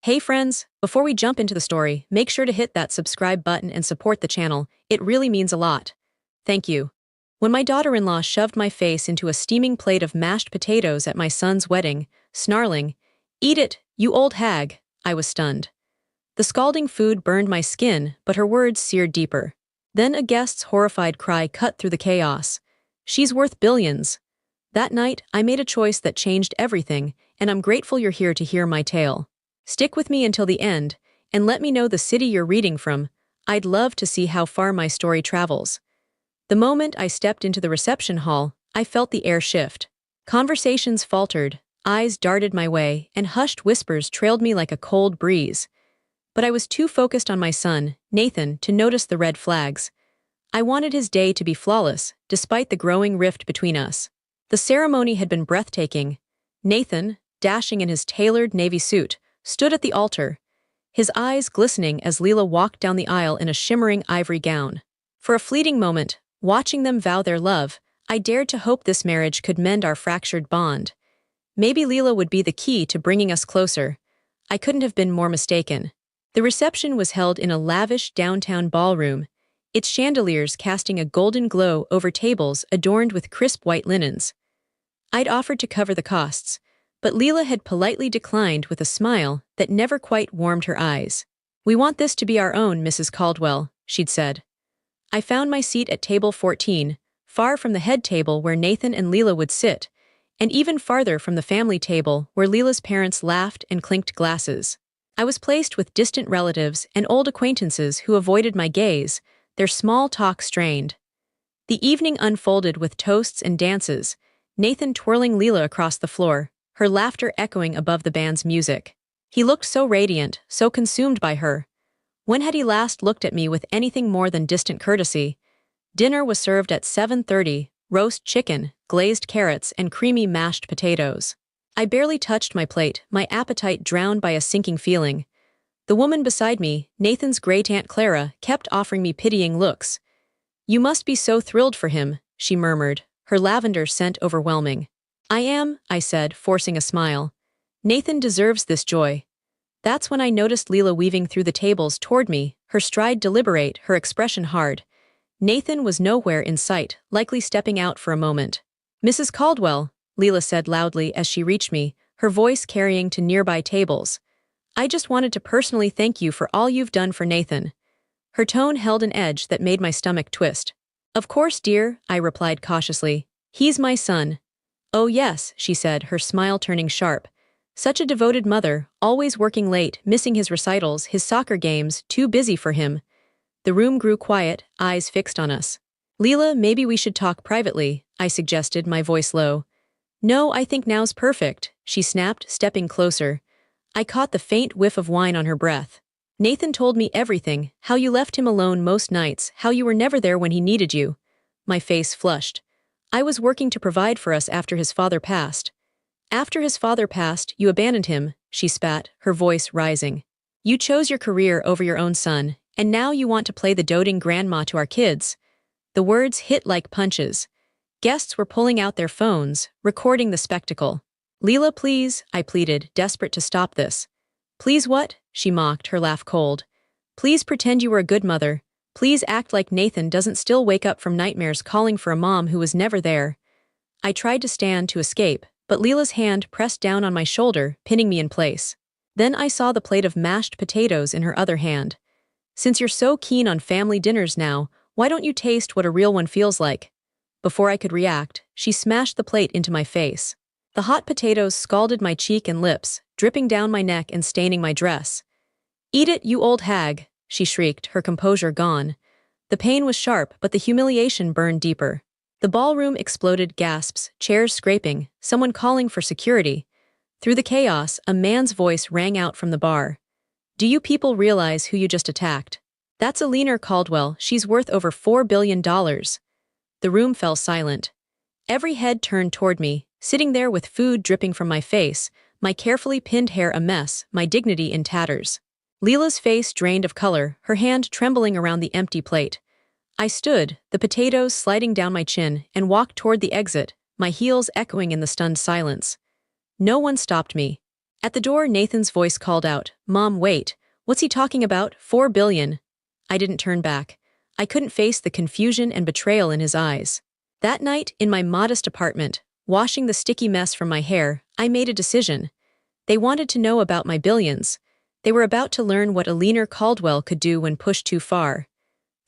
Hey friends, before we jump into the story, make sure to hit that subscribe button and support the channel. It really means a lot. Thank you. When my daughter-in-law shoved my face into a steaming plate of mashed potatoes at my son's wedding, snarling, "Eat it, you old hag," I was stunned. The scalding food burned my skin, but her words seared deeper. Then a guest's horrified cry cut through the chaos. "She's worth billions." That night, I made a choice that changed everything, and I'm grateful you're here to hear my tale. Stick with me until the end, and let me know the city you're reading from. I'd love to see how far my story travels. The moment I stepped into the reception hall, I felt the air shift. Conversations faltered, eyes darted my way, and hushed whispers trailed me like a cold breeze. But I was too focused on my son, Nathan, to notice the red flags. I wanted his day to be flawless, despite the growing rift between us. The ceremony had been breathtaking. Nathan, dashing in his tailored navy suit, stood at the altar, his eyes glistening as Leela walked down the aisle in a shimmering ivory gown. For a fleeting moment, watching them vow their love, I dared to hope this marriage could mend our fractured bond. Maybe Leela would be the key to bringing us closer. I couldn't have been more mistaken. The reception was held in a lavish downtown ballroom, its chandeliers casting a golden glow over tables adorned with crisp white linens. I'd offered to cover the costs, but Leela had politely declined with a smile that never quite warmed her eyes. "We want this to be our own, Mrs. Caldwell," she'd said. I found my seat at table 14, far from the head table where Nathan and Leela would sit, and even farther from the family table where Leela's parents laughed and clinked glasses. I was placed with distant relatives and old acquaintances who avoided my gaze, their small talk strained. The evening unfolded with toasts and dances, Nathan twirling Leela across the floor, her laughter echoing above the band's music. He looked so radiant, so consumed by her. When had he last looked at me with anything more than distant courtesy? Dinner was served at 7:30, roast chicken, glazed carrots, and creamy mashed potatoes. I barely touched my plate, my appetite drowned by a sinking feeling. The woman beside me, Nathan's great-aunt Clara, kept offering me pitying looks. "You must be so thrilled for him," she murmured, her lavender scent overwhelming. "I am," I said, forcing a smile. "Nathan deserves this joy." That's when I noticed Leela weaving through the tables toward me, her stride deliberate, her expression hard. Nathan was nowhere in sight, likely stepping out for a moment. "Mrs. Caldwell," Leela said loudly as she reached me, her voice carrying to nearby tables. "I just wanted to personally thank you for all you've done for Nathan." Her tone held an edge that made my stomach twist. "Of course, dear," I replied cautiously. "He's my son." "Oh yes," she said, her smile turning sharp. "Such a devoted mother, always working late, missing his recitals, his soccer games, too busy for him." The room grew quiet, eyes fixed on us. "Leela, maybe we should talk privately," I suggested, my voice low. "No, I think now's perfect," she snapped, stepping closer. I caught the faint whiff of wine on her breath. "Nathan told me everything, how you left him alone most nights, how you were never there when he needed you." My face flushed. "I was working to provide for us after his father passed." "After his father passed, you abandoned him," she spat, her voice rising. "You chose your career over your own son, and now you want to play the doting grandma to our kids." The words hit like punches. Guests were pulling out their phones, recording the spectacle. "Leela, please," I pleaded, desperate to stop this. "Please what?" she mocked, her laugh cold. "Please pretend you were a good mother. Please act like Nathan doesn't still wake up from nightmares calling for a mom who was never there." I tried to stand to escape, but Leela's hand pressed down on my shoulder, pinning me in place. Then I saw the plate of mashed potatoes in her other hand. "Since you're so keen on family dinners now, why don't you taste what a real one feels like?" Before I could react, she smashed the plate into my face. The hot potatoes scalded my cheek and lips, dripping down my neck and staining my dress. "Eat it, you old hag," she shrieked, her composure gone. The pain was sharp, but the humiliation burned deeper. The ballroom exploded, gasps, chairs scraping, someone calling for security. Through the chaos, a man's voice rang out from the bar. "Do you people realize who you just attacked? That's Alina Caldwell, she's worth over $4 billion. The room fell silent. Every head turned toward me, sitting there with food dripping from my face, my carefully pinned hair a mess, my dignity in tatters. Leela's face drained of color, her hand trembling around the empty plate. I stood, the potatoes sliding down my chin, and walked toward the exit, my heels echoing in the stunned silence. No one stopped me. At the door, Nathan's voice called out, "Mom, wait. What's he talking about? 4 billion." I didn't turn back. I couldn't face the confusion and betrayal in his eyes. That night, in my modest apartment, washing the sticky mess from my hair, I made a decision. They wanted to know about my billions. They were about to learn what Eleanor Caldwell could do when pushed too far.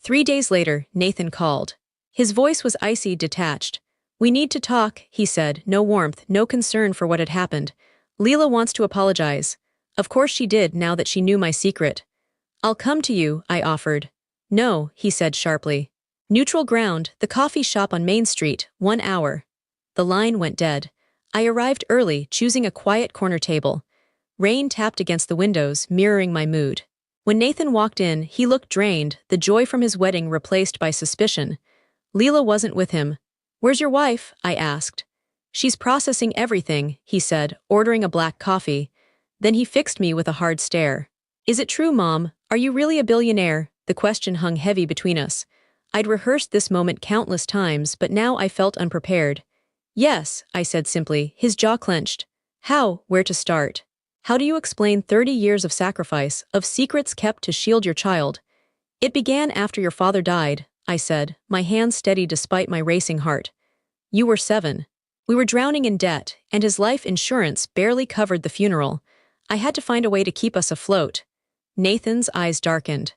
3 days later, Nathan called. His voice was icy, detached. "We need to talk," he said, no warmth, no concern for what had happened. "Leela wants to apologize." Of course she did now that she knew my secret. "I'll come to you," I offered. "No," he said sharply. Neutral Ground, the coffee shop on Main Street, 1 hour. The line went dead. I arrived early, choosing a quiet corner table. Rain tapped against the windows, mirroring my mood. When Nathan walked in, he looked drained, the joy from his wedding replaced by suspicion. Leela wasn't with him. "Where's your wife?" I asked. "She's processing everything," he said, ordering a black coffee. Then he fixed me with a hard stare. "Is it true, Mom? Are you really a billionaire?" The question hung heavy between us. I'd rehearsed this moment countless times, but now I felt unprepared. "Yes," I said simply, his jaw clenched. "How? Where to start? How do you explain 30 years of sacrifice, of secrets kept to shield your child?" "It began after your father died," I said, my hands steady despite my racing heart. "You were 7. We were drowning in debt, and his life insurance barely covered the funeral. I had to find a way to keep us afloat." Nathan's eyes darkened.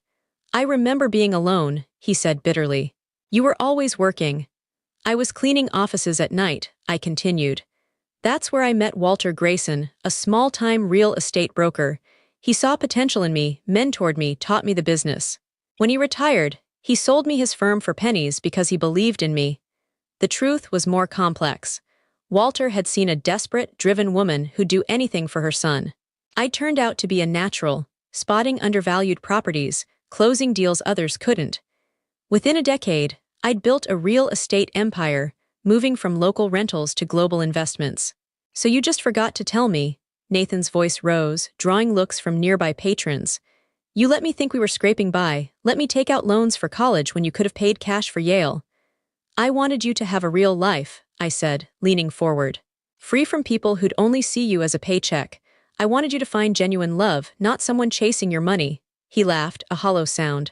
"I remember being alone," he said bitterly. "You were always working." "I was cleaning offices at night," I continued. "That's where I met Walter Grayson, a small-time real estate broker. He saw potential in me, mentored me, taught me the business. When he retired, he sold me his firm for pennies because he believed in me." The truth was more complex. Walter had seen a desperate, driven woman who'd do anything for her son. I turned out to be a natural, spotting undervalued properties, closing deals others couldn't. Within a decade, I'd built a real estate empire, moving from local rentals to global investments. "So you just forgot to tell me," Nathan's voice rose, drawing looks from nearby patrons. "You let me think we were scraping by, let me take out loans for college when you could have paid cash for Yale." "I wanted you to have a real life," I said, leaning forward. "Free from people who'd only see you as a paycheck. I wanted you to find genuine love, not someone chasing your money." He laughed, a hollow sound.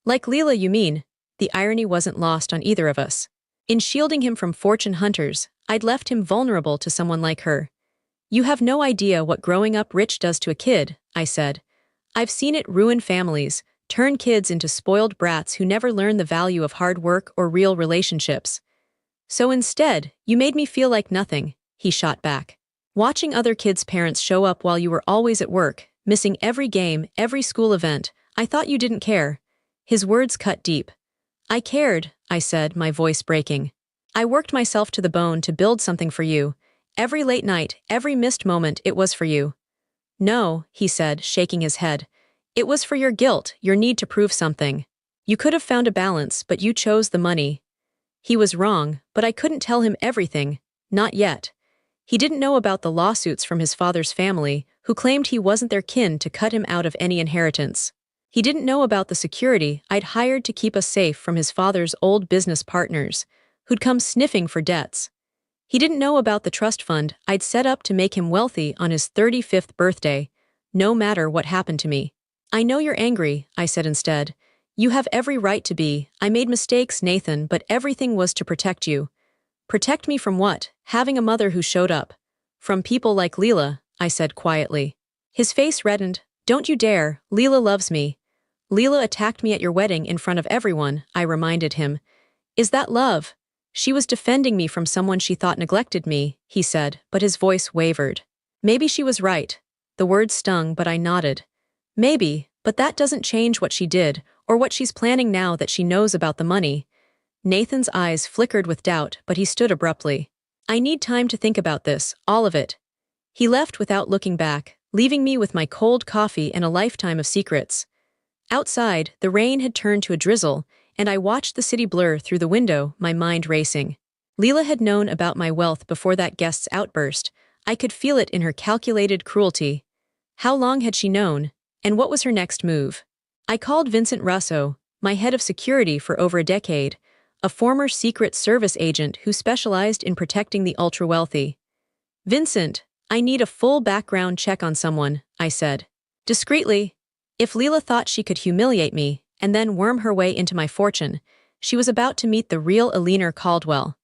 "Like Leela, you mean?" The irony wasn't lost on either of us. In shielding him from fortune hunters, I'd left him vulnerable to someone like her. "You have no idea what growing up rich does to a kid," I said. "I've seen it ruin families, turn kids into spoiled brats who never learn the value of hard work or real relationships." "So instead, you made me feel like nothing," he shot back. "Watching other kids' parents show up while you were always at work, missing every game, every school event, I thought you didn't care." His words cut deep. "I cared," I said, my voice breaking. "I worked myself to the bone to build something for you. Every late night, every missed moment, it was for you." "No," he said, shaking his head. "It was for your guilt, your need to prove something. You could have found a balance, but you chose the money." He was wrong, but I couldn't tell him everything. Not yet. He didn't know about the lawsuits from his father's family, who claimed he wasn't their kin to cut him out of any inheritance. He didn't know about the security I'd hired to keep us safe from his father's old business partners, who'd come sniffing for debts. He didn't know about the trust fund I'd set up to make him wealthy on his 35th birthday, no matter what happened to me. "I know you're angry," I said instead. "You have every right to be. I made mistakes, Nathan, but everything was to protect you." "Protect me from what?" "Having a mother who showed up." "From people like Leela," I said quietly. His face reddened. "Don't you dare, Leela loves me." "Leela attacked me at your wedding in front of everyone," I reminded him. "Is that love?" "She was defending me from someone she thought neglected me," he said, but his voice wavered. "Maybe she was right." The words stung, but I nodded. "Maybe, but that doesn't change what she did, or what she's planning now that she knows about the money." Nathan's eyes flickered with doubt, but he stood abruptly. "I need time to think about this, all of it." He left without looking back, leaving me with my cold coffee and a lifetime of secrets. Outside, the rain had turned to a drizzle, and I watched the city blur through the window, my mind racing. Leela had known about my wealth before that guest's outburst. I could feel it in her calculated cruelty. How long had she known? And what was her next move? I called Vincent Russo, my head of security for over a decade, a former Secret Service agent who specialized in protecting the ultra-wealthy. "Vincent," I need a full background check on someone, I said. Discreetly. If Leela thought she could humiliate me and then worm her way into my fortune, she was about to meet the real Eleanor Caldwell.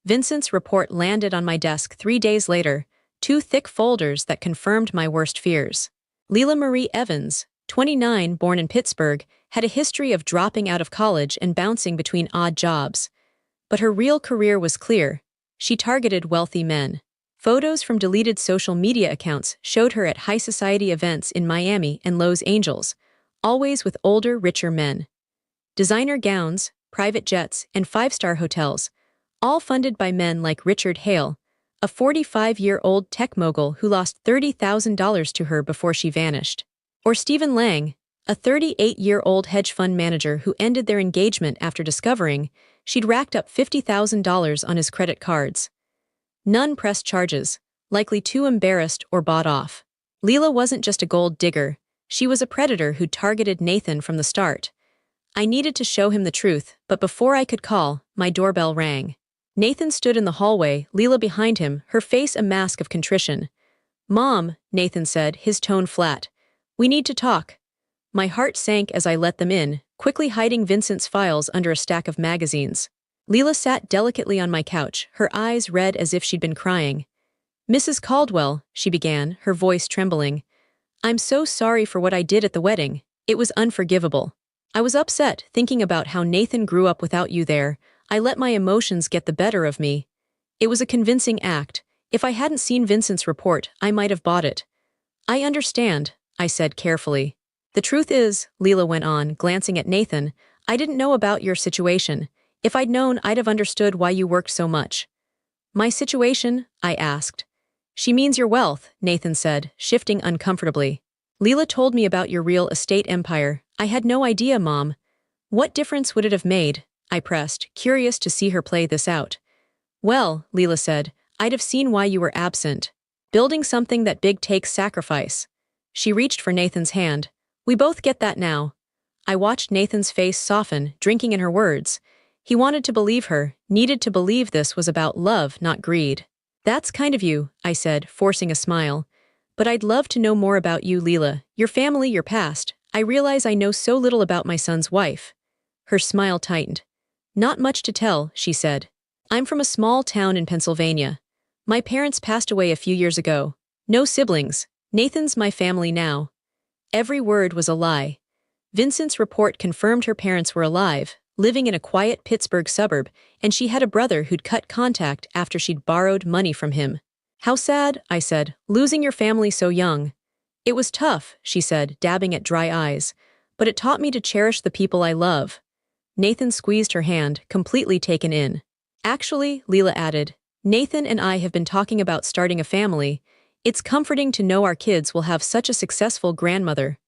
Vincent's report landed on my desk 3 days later, 2 thick folders that confirmed my worst fears. Leela Marie Evans, 29, born in Pittsburgh, had a history of dropping out of college and bouncing between odd jobs. But her real career was clear. She targeted wealthy men. Photos from deleted social media accounts showed her at high society events in Miami and Los Angeles, always with older, richer men. Designer gowns, private jets, and five-star hotels, all funded by men like Richard Hale, a 45-year-old tech mogul who lost $30,000 to her before she vanished. Or Stephen Lang, a 38-year-old hedge fund manager who ended their engagement after discovering she'd racked up $50,000 on his credit cards. None pressed charges, likely too embarrassed or bought off. Leela wasn't just a gold digger, she was a predator who targeted Nathan from the start. I needed to show him the truth, but before I could call, my doorbell rang. Nathan stood in the hallway, Leela behind him, her face a mask of contrition. "Mom," Nathan said, his tone flat. "We need to talk." My heart sank as I let them in, quickly hiding Vincent's files under a stack of magazines. Leela sat delicately on my couch, her eyes red as if she'd been crying. "Mrs. Caldwell," she began, her voice trembling. "I'm so sorry for what I did at the wedding. It was unforgivable. I was upset, thinking about how Nathan grew up without you there. I let my emotions get the better of me. It was a convincing act. If I hadn't seen Vincent's report, I might have bought it." "I understand," I said carefully. "The truth is," Leela went on, glancing at Nathan, "I didn't know about your situation. If I'd known, I'd have understood why you worked so much." "My situation?" I asked. "She means your wealth," Nathan said, shifting uncomfortably. "Leela told me about your real estate empire. I had no idea, Mom." "What difference would it have made?" I pressed, curious to see her play this out. "Well," Leela said, "I'd have seen why you were absent. Building something that big takes sacrifice." She reached for Nathan's hand. "We both get that now." I watched Nathan's face soften, drinking in her words. He wanted to believe her, needed to believe this was about love, not greed. "That's kind of you," I said, forcing a smile. "But I'd love to know more about you, Leela, your family, your past. I realize I know so little about my son's wife." Her smile tightened. "Not much to tell," she said. "I'm from a small town in Pennsylvania. My parents passed away a few years ago. No siblings. Nathan's my family now." Every word was a lie. Vincent's report confirmed her parents were alive, living in a quiet Pittsburgh suburb, and she had a brother who'd cut contact after she'd borrowed money from him. "How sad," I said, "losing your family so young." "It was tough," she said, dabbing at dry eyes, "but it taught me to cherish the people I love." Nathan squeezed her hand, completely taken in. "Actually," Leela added, "Nathan and I have been talking about starting a family. It's comforting to know our kids will have such a successful grandmother."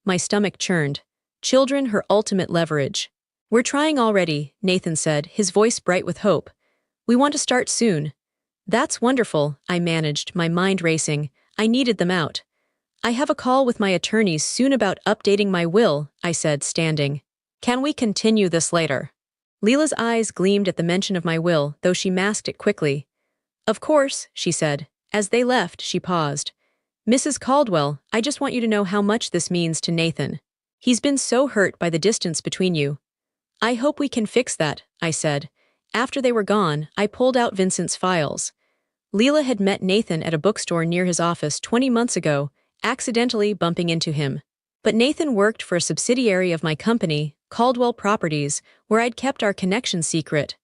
My stomach churned. Children, her ultimate leverage. "We're trying already," Nathan said, his voice bright with hope. "We want to start soon." "That's wonderful," I managed, my mind racing. I needed them out. "I have a call with my attorneys soon about updating my will," I said, standing. "Can we continue this later?" Leela's eyes gleamed at the mention of my will, though she masked it quickly. "Of course," she said. As they left, she paused. "Mrs. Caldwell, I just want you to know how much this means to Nathan. He's been so hurt by the distance between you." "I hope we can fix that," I said. After they were gone, I pulled out Vincent's files. Leela had met Nathan at a bookstore near his office 20 months ago, accidentally bumping into him. But Nathan worked for a subsidiary of my company, Caldwell Properties, where I'd kept our connection secret.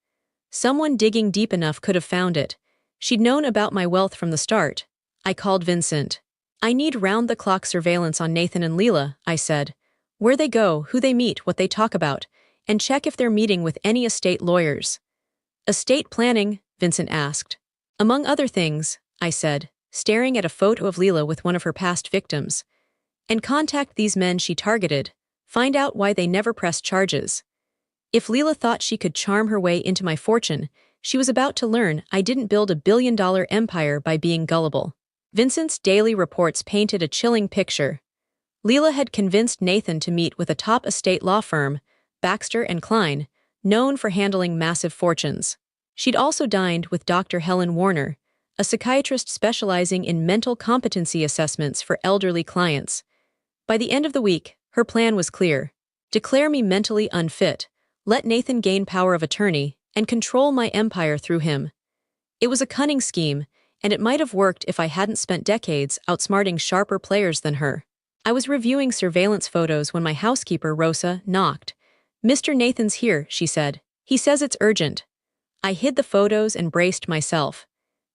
Someone digging deep enough could have found it. She'd known about my wealth from the start. I called Vincent. "I need round-the-clock surveillance on Nathan and Leela," I said. "Where they go, who they meet, what they talk about, and check if they're meeting with any estate lawyers." "Estate planning?" Vincent asked. "Among other things," I said, staring at a photo of Leela with one of her past victims. "And contact these men she targeted. Find out why they never pressed charges." If Leela thought she could charm her way into my fortune, she was about to learn I didn't build a billion-dollar empire by being gullible. Vincent's daily reports painted a chilling picture. Leela had convinced Nathan to meet with a top estate law firm, Baxter and Klein, known for handling massive fortunes. She'd also dined with Dr. Helen Warner, a psychiatrist specializing in mental competency assessments for elderly clients. By the end of the week, her plan was clear. Declare me mentally unfit, let Nathan gain power of attorney, and control my empire through him. It was a cunning scheme, and it might have worked if I hadn't spent decades outsmarting sharper players than her. I was reviewing surveillance photos when my housekeeper, Rosa, knocked. "Mr. Nathan's here," she said. "He says it's urgent." I hid the photos and braced myself.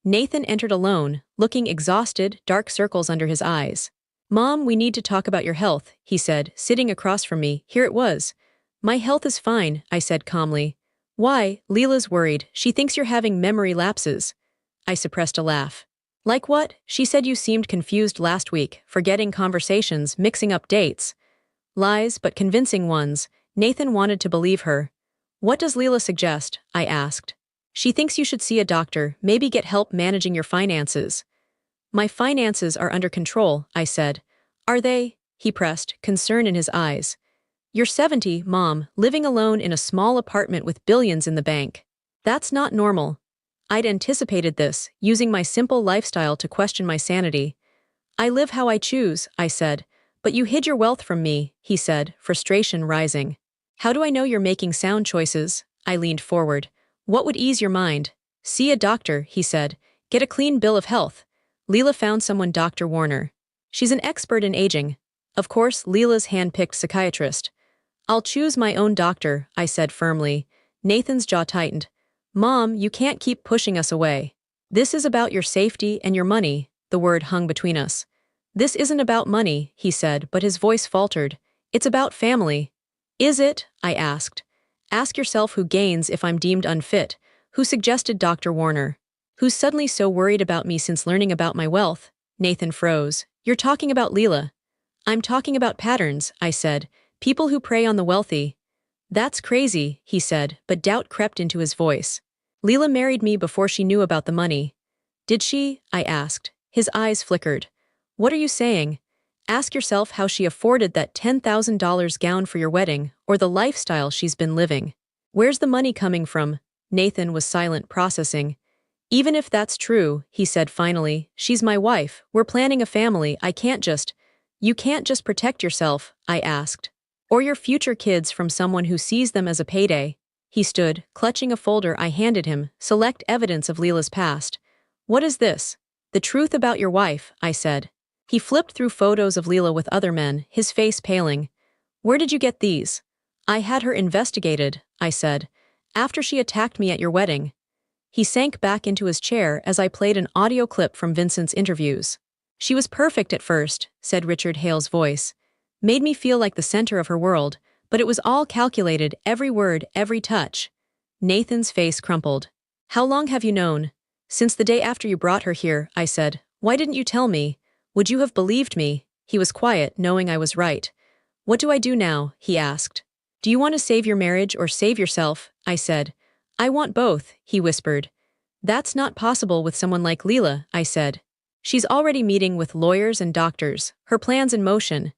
Nathan entered alone, looking exhausted, dark circles under his eyes. "Mom, we need to talk about your health," he said, sitting across from me. Here it was. "My health is fine," I said calmly. "Why? Leela's worried. She thinks you're having memory lapses." I suppressed a laugh. "Like what?" She said you seemed confused last week, forgetting conversations, mixing up dates. Lies, but convincing ones. Nathan wanted to believe her. "What does Leela suggest?" I asked. "She thinks you should see a doctor, maybe get help managing your finances." "My finances are under control," I said. "Are they?" he pressed, concern in his eyes. "You're 70, Mom, living alone in a small apartment with billions in the bank. That's not normal." I'd anticipated this, using my simple lifestyle to question my sanity. "I live how I choose," I said. "But you hid your wealth from me," he said, frustration rising. "How do I know you're making sound choices?" I leaned forward. "What would ease your mind?" "See a doctor," he said. "Get a clean bill of health." Leela found someone, Dr. Warner. "She's an expert in aging." Of course, Leela's hand-picked psychiatrist. "I'll choose my own doctor," I said firmly. Nathan's jaw tightened. "Mom, you can't keep pushing us away. This is about your safety and your money," the word hung between us. "This isn't about money," he said, but his voice faltered. "It's about family." "Is it?" I asked. "Ask yourself who gains if I'm deemed unfit. Who suggested Dr. Warner? Who's suddenly so worried about me since learning about my wealth?" Nathan froze. "You're talking about Leela." "I'm talking about patterns," I said. "People who prey on the wealthy." "That's crazy," he said, but doubt crept into his voice. "Leela married me before she knew about the money." "Did she?" I asked. His eyes flickered. "What are you saying? Ask yourself how she afforded that $10,000 gown for your wedding, or the lifestyle she's been living. Where's the money coming from?" Nathan was silent, processing. "Even if that's true," he said finally, "she's my wife, we're planning a family, I can't just—" "You can't just protect yourself," I asked. "Or your future kids from someone who sees them as a payday." He stood, clutching a folder I handed him, select evidence of Leela's past. "What is this?" "The truth about your wife," I said. He flipped through photos of Leela with other men, his face paling. "Where did you get these?" "I had her investigated," I said. "After she attacked me at your wedding." He sank back into his chair as I played an audio clip from Vincent's interviews. "She was perfect at first," said Richard Hale's voice. "Made me feel like the center of her world, but it was all calculated, every word, every touch." Nathan's face crumpled. "How long have you known?" "Since the day after you brought her here," I said. "Why didn't you tell me? Would you have believed me?" He was quiet, knowing I was right. "What do I do now?" he asked. "Do you want to save your marriage or save yourself?" I said. "I want both," he whispered. "That's not possible with someone like Leela," I said. "She's already meeting with lawyers and doctors, her plan's in motion."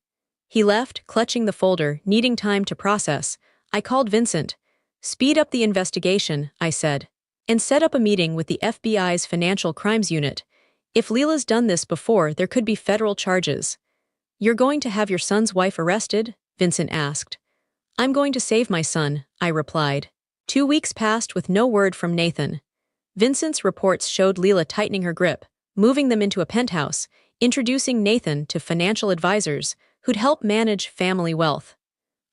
He left, clutching the folder, needing time to process. I called Vincent. "Speed up the investigation," I said. "And set up a meeting with the FBI's Financial Crimes Unit. If Leela's done this before, there could be federal charges." "You're going to have your son's wife arrested?" Vincent asked. "I'm going to save my son," I replied. 2 weeks passed with no word from Nathan. Vincent's reports showed Leela tightening her grip, moving them into a penthouse, introducing Nathan to financial advisors who'd help manage family wealth.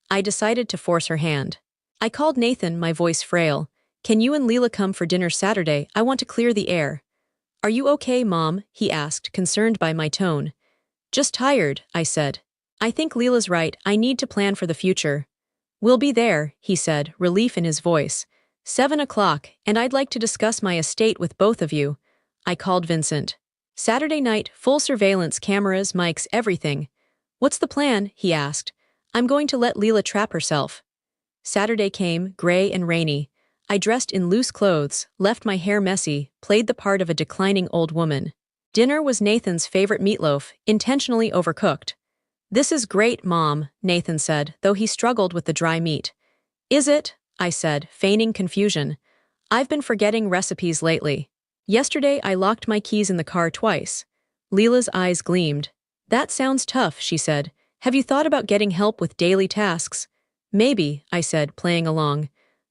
I decided to force her hand. I called Nathan, my voice frail. "Can you and Leela come for dinner Saturday? I want to clear the air." "Are you okay, Mom?" he asked, concerned by my tone. "Just tired," I said. "I think Leela's right, I need to plan for the future." "We'll be there," he said, relief in his voice. 7 o'clock, and I'd like to discuss my estate with both of you." I called Vincent. "Saturday night, full surveillance, cameras, mics, everything." "What's the plan?" he asked. "I'm going to let Leela trap herself." Saturday came, gray and rainy. I dressed in loose clothes, left my hair messy, played the part of a declining old woman. Dinner was Nathan's favorite meatloaf, intentionally overcooked. "This is great, Mom," Nathan said, though he struggled with the dry meat. "Is it?" I said, feigning confusion. "I've been forgetting recipes lately." Yesterday I locked my keys in the car twice. Leela's eyes gleamed. That sounds tough, she said. Have you thought about getting help with daily tasks? Maybe, I said, playing along.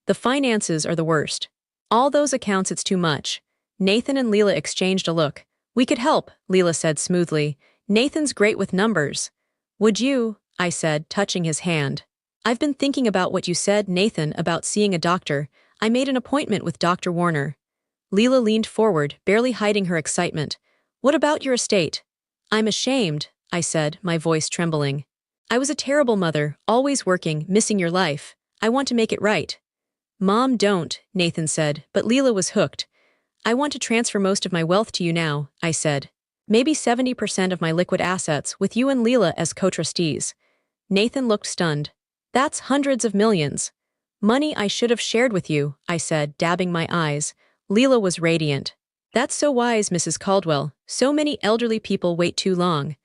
The finances are the worst. All those accounts, it's too much. Nathan and Leela exchanged a look. We could help, Leela said smoothly. Nathan's great with numbers. Would you? I said, touching his hand. I've been thinking about what you said, Nathan, about seeing a doctor. I made an appointment with Dr. Warner. Leela leaned forward, barely hiding her excitement. What about your estate? I'm ashamed, I said, my voice trembling. I was a terrible mother, always working, missing your life. I want to make it right. Mom, don't, Nathan said, but Leela was hooked. I want to transfer most of my wealth to you now, I said. Maybe 70% of my liquid assets, with you and Leela as co-trustees. Nathan looked stunned. That's hundreds of millions. Money I should have shared with you, I said, dabbing my eyes. Leela was radiant. That's so wise, Mrs. Caldwell. So many elderly people wait too long.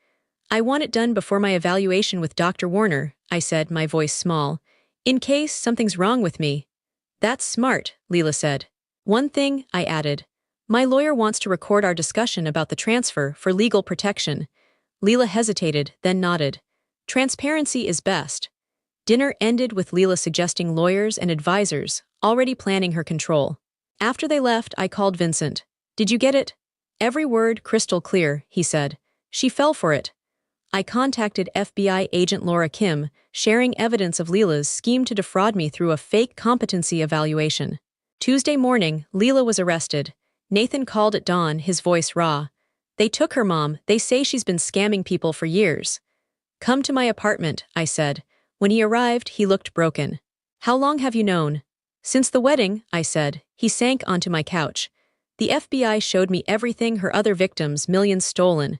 I want it done before my evaluation with Dr. Warner, I said, my voice small. In case something's wrong with me. That's smart, Leela said. One thing, I added. My lawyer wants to record our discussion about the transfer for legal protection. Leela hesitated, then nodded. Transparency is best. Dinner ended with Leela suggesting lawyers and advisors, already planning her control. After they left, I called Vincent. Did you get it? Every word crystal clear, he said. She fell for it. I contacted FBI agent Laura Kim, sharing evidence of Leela's scheme to defraud me through a fake competency evaluation. Tuesday morning, Leela was arrested. Nathan called at dawn, his voice raw. They took her, Mom. They say she's been scamming people for years. Come to my apartment, I said. When he arrived, he looked broken. How long have you known? Since the wedding, I said. He sank onto my couch. The FBI showed me everything, her other victims, millions stolen.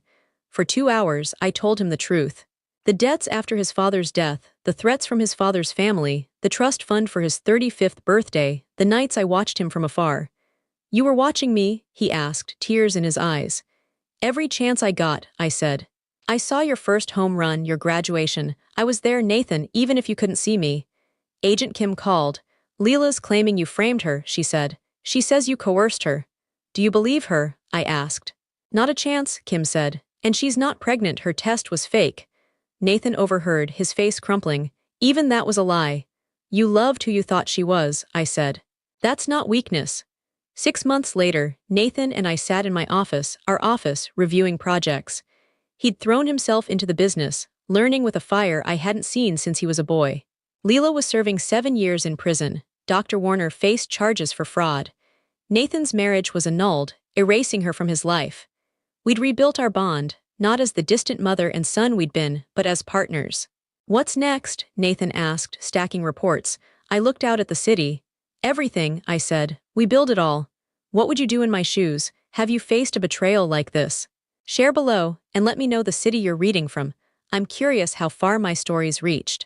For 2 hours, I told him the truth. The debts after his father's death, the threats from his father's family, the trust fund for his 35th birthday, the nights I watched him from afar. You were watching me? He asked, tears in his eyes. Every chance I got, I said. I saw your first home run, your graduation. I was there, Nathan, even if you couldn't see me. Agent Kim called. Leela's claiming you framed her, she said. She says you coerced her. Do you believe her? I asked. Not a chance, Kim said. And she's not pregnant, her test was fake. Nathan overheard, his face crumpling. Even that was a lie. You loved who you thought she was, I said. That's not weakness. 6 months later, Nathan and I sat in my office, our office, reviewing projects. He'd thrown himself into the business, learning with a fire I hadn't seen since he was a boy. Leela was serving 7 years in prison. Dr. Warner faced charges for fraud. Nathan's marriage was annulled, erasing her from his life. We'd rebuilt our bond, not as the distant mother and son we'd been, but as partners. What's next? Nathan asked, stacking reports. I looked out at the city. Everything, I said. We build it all. What would you do in my shoes? Have you faced a betrayal like this? Share below, and let me know the city you're reading from. I'm curious how far my story's reached.